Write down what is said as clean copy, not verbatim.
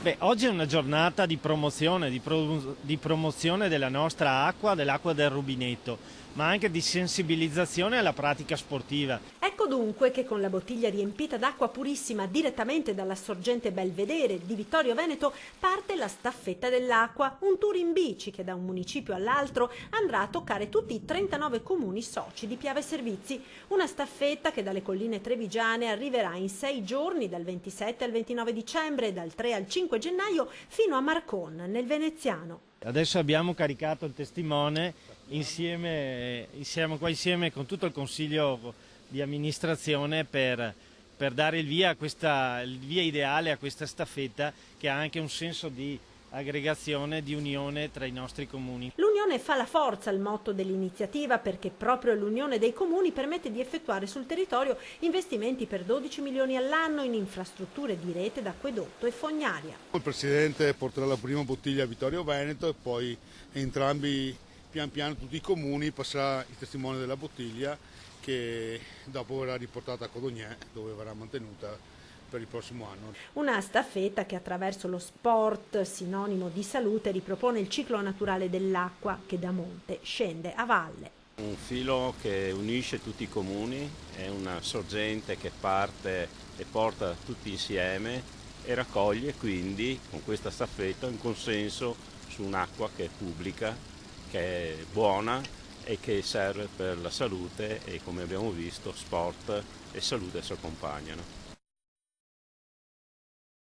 Beh, oggi è una giornata di promozione, di promozione della nostra acqua, dell'acqua del rubinetto, ma anche di sensibilizzazione alla pratica sportiva. Ecco dunque che con la bottiglia riempita d'acqua purissima direttamente dalla sorgente Belvedere di Vittorio Veneto parte la staffetta dell'acqua, un tour in bici che da un municipio all'altro andrà a toccare tutti i 39 comuni soci di Piave Servizi. Una staffetta che dalle colline trevigiane arriverà in 6 giorni, dal 27 al 29 dicembre e dal 3 al 5 gennaio fino a Marcon, nel Veneziano. Adesso abbiamo caricato il testimone siamo qua insieme con tutto il consiglio di amministrazione per dare il via ideale a questa staffetta che ha anche un senso di aggregazione, di unione tra i nostri comuni. L'unione fa la forza, il motto dell'iniziativa, perché proprio l'unione dei comuni permette di effettuare sul territorio investimenti per 12 milioni all'anno in infrastrutture di rete d'acquedotto e fognaria. Il Presidente porterà la prima bottiglia a Vittorio Veneto e poi entrambi, pian piano tutti i comuni, passerà il testimone della bottiglia che dopo verrà riportata a Codognè, dove verrà mantenuta per il prossimo anno. Una staffetta che attraverso lo sport, sinonimo di salute, ripropone il ciclo naturale dell'acqua che da monte scende a valle. Un filo che unisce tutti i comuni, è una sorgente che parte e porta tutti insieme e raccoglie quindi con questa staffetta un consenso su un'acqua che è pubblica, che è buona e che serve per la salute e, come abbiamo visto, sport e salute si accompagnano.